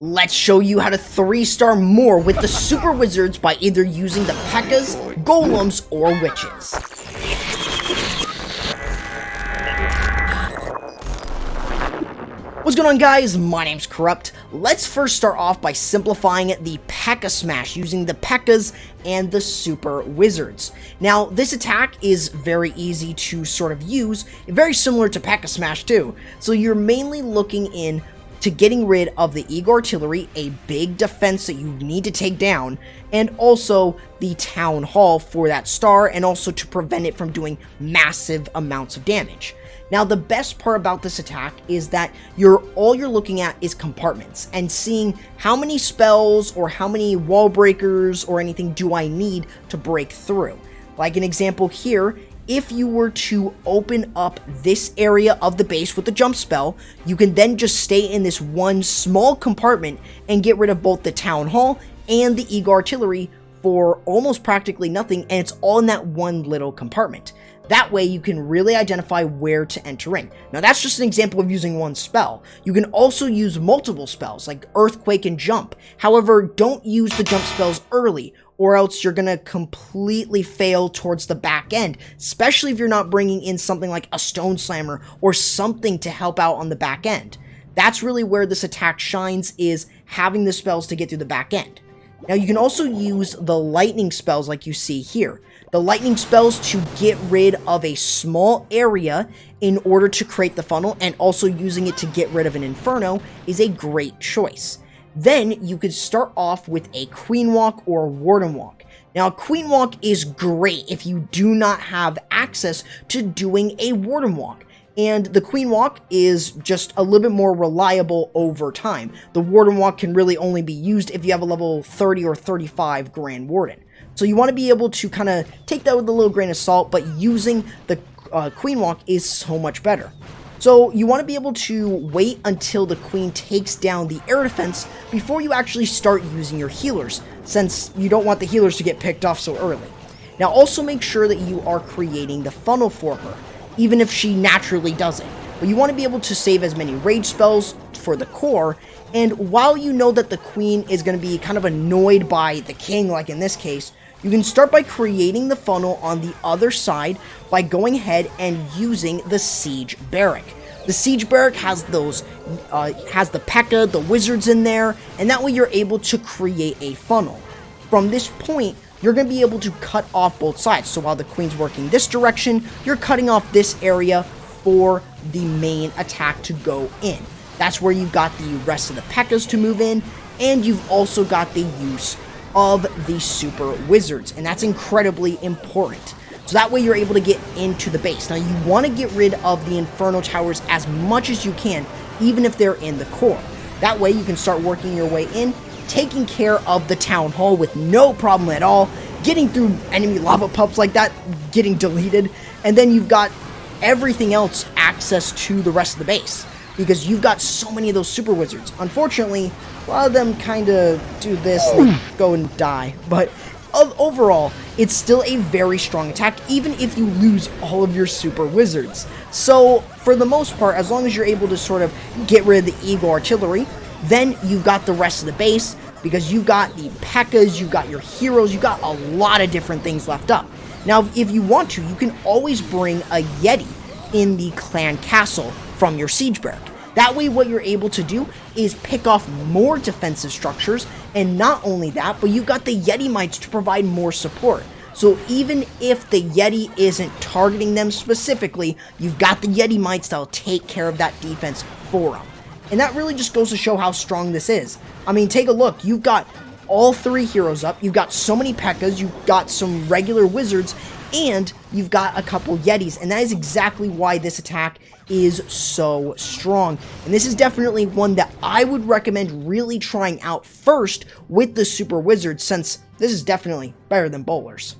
Let's show you how to 3-star more with the Super Wizards by either using the Pekkas, Golems, or Witches. What's going on, guys? My name's Corrupt. Let's first start off by simplifying the Pekka Smash using the Pekkas and the Super Wizards. Now, this attack is very easy to sort of use, very similar to Pekka Smash too. So you're mainly looking in to getting rid of the Eagle Artillery, a big defense that you need to take down, and also the Town Hall for that star, and also to prevent it from doing massive amounts of damage. Now, the best part about this attack is that all you're looking at is compartments and seeing how many spells or how many wall breakers or anything do I need to break through. Like an example here, if you were to open up this area of the base with the jump spell, you can then just stay in this one small compartment and get rid of both the Town Hall and the Eagle Artillery for almost practically nothing, and it's all in that one little compartment. That way you can really identify where to enter in. Now, that's just an example of using one spell. You can also use multiple spells like Earthquake and Jump. However, don't use the jump spells early, or else you're gonna completely fail towards the back end, especially if you're not bringing in something like a Stone Slammer or something to help out on the back end. That's really where this attack shines, is having the spells to get through the back end. Now, you can also use the lightning spells like you see here. The lightning spells to get rid of a small area in order to create the funnel, and also using it to get rid of an Inferno is a great choice. Then you could start off with a Queen Walk or a Warden Walk. Now, a Queen Walk is great if you do not have access to doing a Warden Walk. And the Queen Walk is just a little bit more reliable over time. The Warden Walk can really only be used if you have a level 30 or 35 Grand Warden. So you want to be able to kind of take that with a little grain of salt, but using the Queen Walk is so much better. So you want to be able to wait until the Queen takes down the air defense before you actually start using your healers, since you don't want the healers to get picked off so early. Now, also make sure that you are creating the funnel for her, even if she naturally doesn't. But you want to be able to save as many rage spells for the core, and while you know that the Queen is going to be kind of annoyed by the King, like in this case, you can start by creating the funnel on the other side by going ahead and using the Siege Barrack. The Siege Barrack has has the Pekka, the Wizards in there, and that way you're able to create a funnel. From this point, you're going to be able to cut off both sides. So while the Queen's working this direction, you're cutting off this area for the main attack to go in. That's where you've got the rest of the Pekkas to move in, and you've also got the use of the Super Wizards, and that's incredibly important. So that way you're able to get into the base. Now, you want to get rid of the Inferno Towers as much as you can, even if they're in the core. That way you can start working your way in, taking care of the Town Hall with no problem at all, getting through enemy lava pups like that, getting deleted, and then you've got everything else access to the rest of the base, because you've got so many of those Super Wizards. Unfortunately, a lot of them kind of do this, they go and die, but overall, it's still a very strong attack, even if you lose all of your Super Wizards. So, for the most part, as long as you're able to sort of get rid of the Eagle Artillery, then you've got the rest of the base, because you've got the Pekkas, you've got your heroes, you've got a lot of different things left up. Now, if you want to, you can always bring a Yeti in the clan castle from your Siege Barrack. That way, what you're able to do is pick off more defensive structures, and not only that, but you've got the Yeti Mites to provide more support. So even if the Yeti isn't targeting them specifically, you've got the Yeti Mites that'll take care of that defense for them. And that really just goes to show how strong this is. I mean, take a look. You've got all 3 heroes up, you've got so many Pekkas, you've got some regular Wizards, and you've got a couple Yetis, and that is exactly why this attack is so strong. And this is definitely one that I would recommend really trying out first with the Super Wizards, since this is definitely better than bowlers.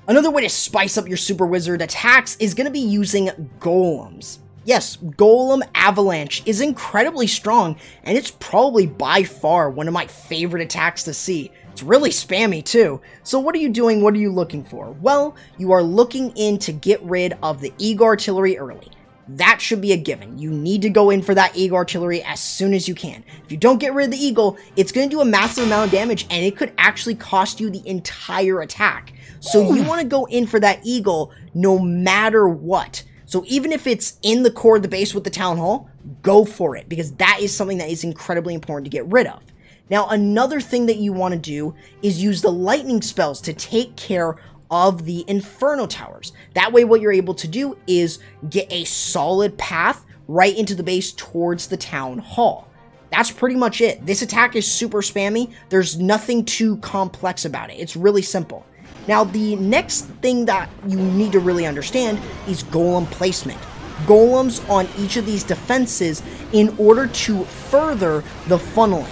Another way to spice up your Super Wizard attacks is going to be using Golems. Yes, Golem Avalanche is incredibly strong, and it's probably by far one of my favorite attacks to see. It's really spammy too. So what are you doing? What are you looking for? Well, you are looking in to get rid of the Eagle Artillery early. that should be a given. You need to go in for that Eagle Artillery as soon as you can. If you don't get rid of the Eagle, it's going to do a massive amount of damage, and it could actually cost you the entire attack. So you want to go in for that Eagle no matter what. So even if it's in the core of the base with the Town Hall, go for it, because that is something that is incredibly important to get rid of. Now, another thing that you want to do is use the lightning spells to take care of the Inferno towers. That way, what you're able to do is get a solid path right into the base towards the Town Hall. That's pretty much it. This attack is super spammy. There's nothing too complex about it. It's really simple. Now, the next thing that you need to really understand is golem placement. Golems on each of these defenses in order to further the funneling,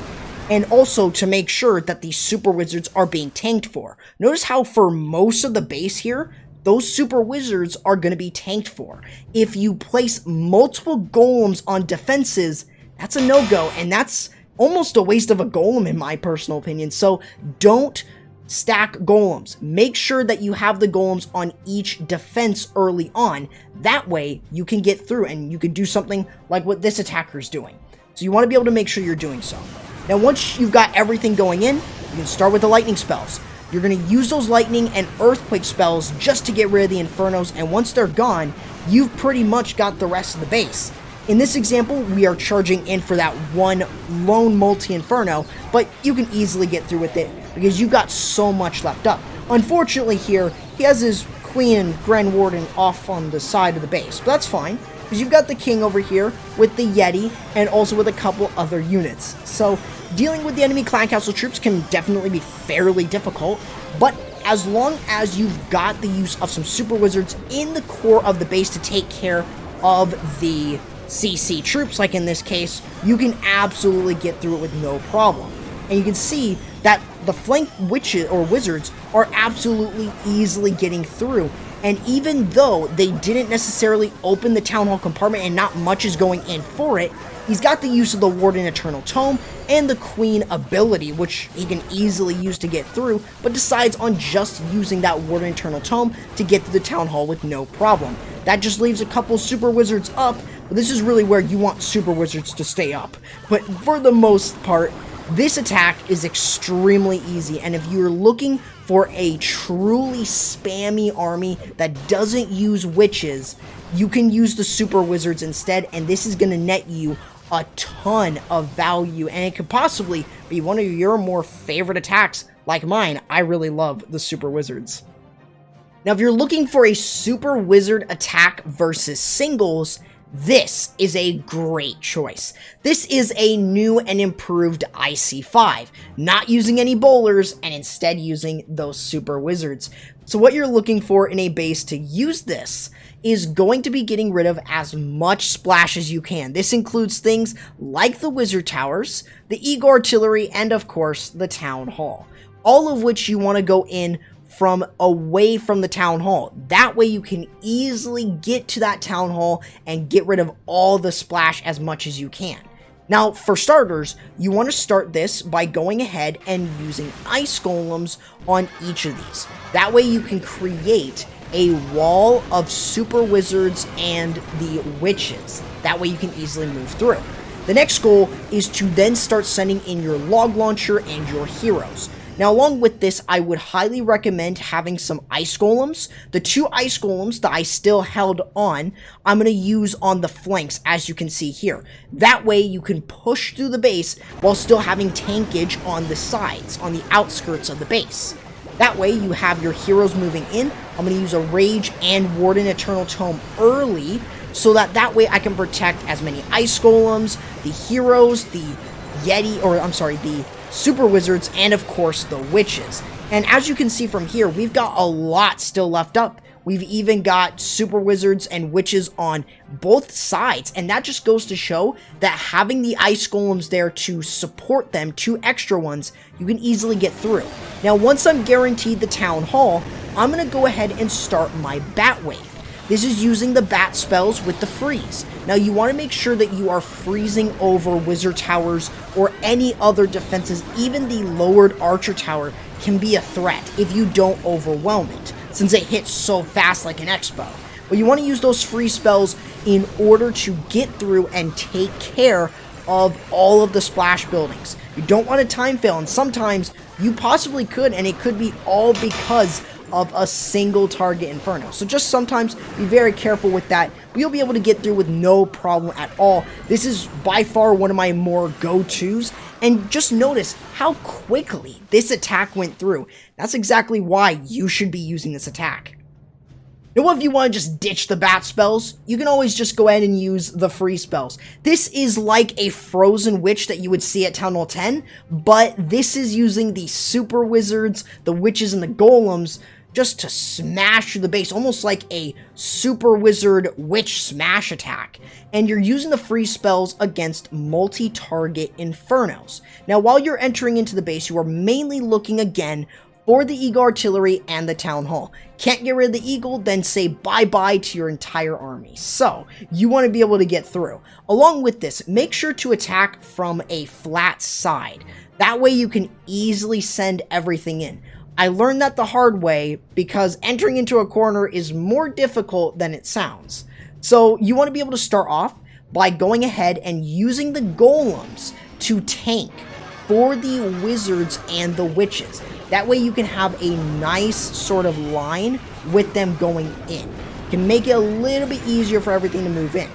and also to make sure that these super wizards are being tanked for. Notice how for most of the base here, those super wizards are going to be tanked for. If you place multiple golems on defenses, that's a no-go, and that's almost a waste of a golem in my personal opinion. So don't stack golems. Make sure that you have the golems on each defense early on. That way you can get through and you can do something like what this attacker is doing. So you want to be able to make sure you're doing so. Now, once you've got everything going in, you can start with the lightning spells. You're going to use those lightning and earthquake spells just to get rid of the Infernos, and once they're gone, you've pretty much got the rest of the base. In this example, we are charging in for that one lone multi-Inferno, but you can easily get through with it because you've got so much left up. Unfortunately here, he has his Queen and Grand Warden off on the side of the base, but that's fine, because you've got the King over here with the Yeti and also with a couple other units. So dealing with the enemy clan castle troops can definitely be fairly difficult, but as long as you've got the use of some super wizards in the core of the base to take care of the CC troops, like in this case, you can absolutely get through it with no problem. And you can see that the flank witches or wizards are absolutely easily getting through. And even though they didn't necessarily open the Town Hall compartment and not much is going in for it, he's got the use of the Warden Eternal Tome and the Queen ability, which he can easily use to get through, but decides on just using that Warden Eternal Tome to get to the Town Hall with no problem. That just leaves a couple super wizards up, but this is really where you want super wizards to stay up. But for the most part, this attack is extremely easy, and if you're looking for a truly spammy army that doesn't use witches, you can use the super wizards instead, and this is going to net you a ton of value, and it could possibly be one of your more favorite attacks. Like mine, I really love the super wizards. Now, if you're looking for a super wizard attack versus singles, this is a great choice. This is a new and improved IC5, not using any bowlers and instead using those super wizards. So what you're looking for in a base to use this is going to be getting rid of as much splash as you can. This includes things like the wizard towers, the Eagle Artillery, and of course the Town Hall. All of which you want to go in from away from the Town Hall. That way you can easily get to that Town Hall and get rid of all the splash as much as you can. Now, for starters, you want to start this by going ahead and using ice golems on each of these. That way you can create a wall of super wizards and the witches. That way you can easily move through. The next goal is to then start sending in your log launcher and your heroes. Now, along with this, I would highly recommend having some ice golems. The 2 ice golems that I still held on, I'm going to use on the flanks, as you can see here. That way, you can push through the base while still having tankage on the sides, on the outskirts of the base. That way, you have your heroes moving in. I'm going to use a Rage and Warden Eternal Tome early, so that way I can protect as many ice golems, the heroes, the the super wizards, and of course the witches. And as you can see from here, we've got a lot still left up. We've even got super wizards and witches on both sides, and that just goes to show that having the ice golems there to support them, 2 extra ones, you can easily get through. Now, once I'm guaranteed the Town Hall, I'm going to go ahead and start my Bat Wave. This is using the bat spells with the freeze. Now, you want to make sure that you are freezing over wizard towers or any other defenses. Even the lowered archer tower can be a threat if you don't overwhelm it, since it hits so fast like an Expo. Well, you want to use those free spells in order to get through and take care of all of the splash buildings. You don't want to time fail, and sometimes you possibly could, and it could be all because of a single target Inferno. So just sometimes be very careful with that. You'll be able to get through with no problem at all. This is by far one of my more go-tos, and just notice how quickly this attack went through. That's exactly why you should be using this attack. Now, if you want to just ditch the bat spells, you can always just go ahead and use the free spells. This is like a frozen witch that you would see at Town Hall 10, but this is using the super wizards, the witches, and the golems just to smash through the base, almost like a super wizard witch smash attack. And you're using the free spells against multi-target Infernos. Now, while you're entering into the base, you are mainly looking again for the Eagle Artillery and the Town Hall. Can't get rid of the Eagle, then say bye-bye to your entire army. So, you want to be able to get through. Along with this, make sure to attack from a flat side. That way you can easily send everything in. I learned that the hard way because entering into a corner is more difficult than it sounds. So, you want to be able to start off by going ahead and using the golems to tank for the wizards and the witches. That way you can have a nice sort of line with them going in. It can make it a little bit easier for everything to move in.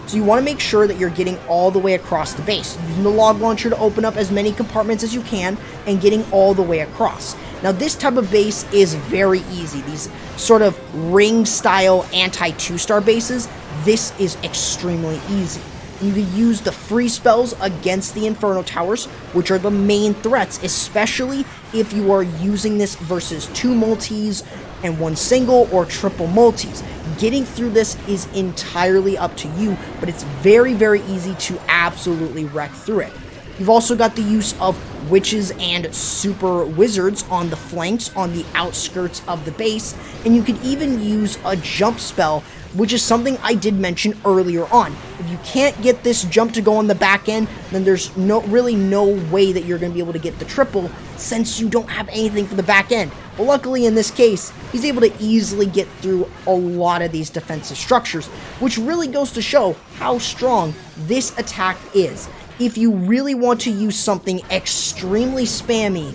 So you want to make sure that you're getting all the way across the base, using the log launcher to open up as many compartments as you can and getting all the way across. Now this type of base is very easy. These sort of ring style anti-2-star bases, this is extremely easy. You can use the free spells against the Inferno Towers, which are the main threats, especially if you are using this versus 2 multis and 1 single or triple multis. Getting through this is entirely up to you, but it's very, very easy to absolutely wreck through it. You've also got the use of witches and super wizards on the flanks, on the outskirts of the base, and you can even use a jump spell, which is something I did mention earlier on. If you can't get this jump to go on the back end, then there's really no way that you're going to be able to get the triple since you don't have anything for the back end. But luckily in this case, he's able to easily get through a lot of these defensive structures, which really goes to show how strong this attack is. If you really want to use something extremely spammy,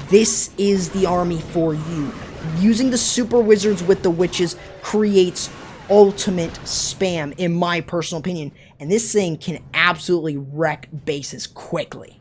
this is the army for you. Using the super wizards with the witches creates ultimate spam, in my personal opinion, and this thing can absolutely wreck bases quickly.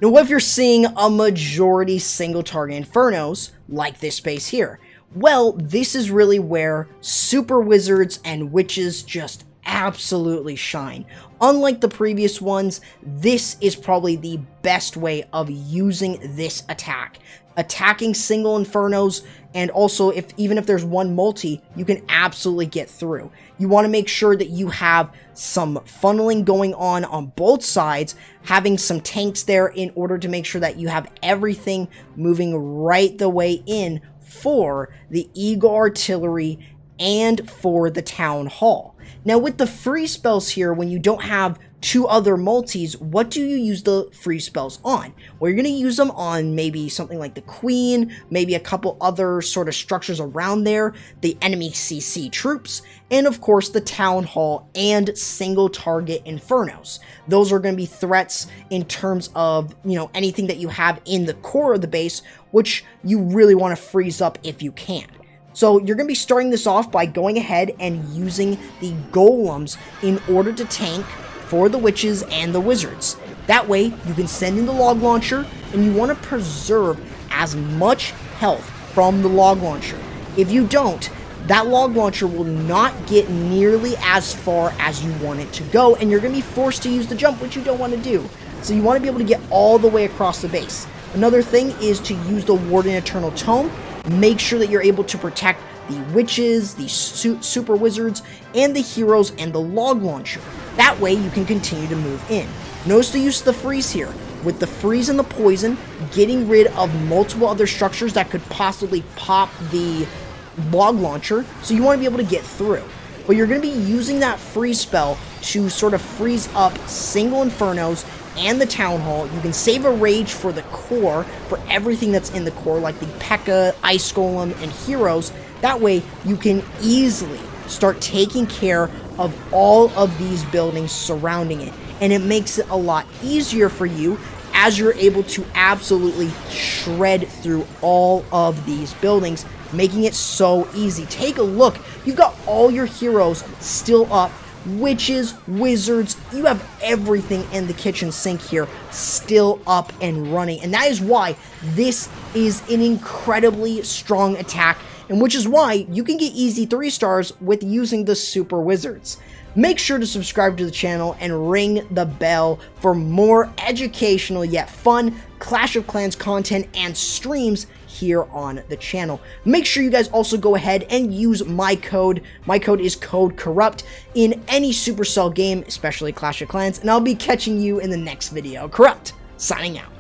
Now, what if you're seeing a majority single target Infernos, like this base here? Well, this is really where super wizards and witches just absolutely shine. Unlike the previous ones, this is probably the best way of using this attack. Attacking single Infernos, and also even if there's 1 multi, you can absolutely get through. You want to make sure that you have some funneling going on both sides, having some tanks there in order to make sure that you have everything moving right the way in for the Eagle Artillery and for the Town Hall. Now with the free spells here, when you don't have 2 other multis, what do you use the free spells on? Well, you're going to use them on maybe something like the Queen, maybe a couple other sort of structures around there, the enemy CC troops, and of course the Town Hall and single target Infernos. Those are going to be threats in terms of, anything that you have in the core of the base, which you really want to freeze up if you can. So you're going to be starting this off by going ahead and using the golems in order to tank for the witches and the wizards. That way, you can send in the log launcher, and you want to preserve as much health from the log launcher. If you don't, that log launcher will not get nearly as far as you want it to go, and you're going to be forced to use the jump, which you don't want to do. So you want to be able to get all the way across the base. Another thing is to use the Warden Eternal Tome. Make sure that you're able to protect the witches, the super wizards, and the heroes and the log launcher. That way you can continue to move in. Notice the use of the freeze here. With the freeze and the poison, getting rid of multiple other structures that could possibly pop the log launcher, so you want to be able to get through. But you're going to be using that freeze spell to sort of freeze up single Infernos and the Town Hall. You can save a rage for the core, for everything that's in the core, like the Pekka, Ice Golem, and heroes. That way, you can easily start taking care of all of these buildings surrounding it. And it makes it a lot easier for you as you're able to absolutely shred through all of these buildings, making it so easy. Take a look. You've got all your heroes still up. Witches, wizards, you have everything in the kitchen sink here still up and running. And that is why this is an incredibly strong attack, and which is why you can get easy 3 stars with using the super wizards. Make sure to subscribe to the channel and ring the bell for more educational yet fun Clash of Clans content and streams here on the channel. Make sure you guys also go ahead and use my code. My code is code corrupt in any Supercell game, especially Clash of Clans, and I'll be catching you in the next video. Corrupt, signing out.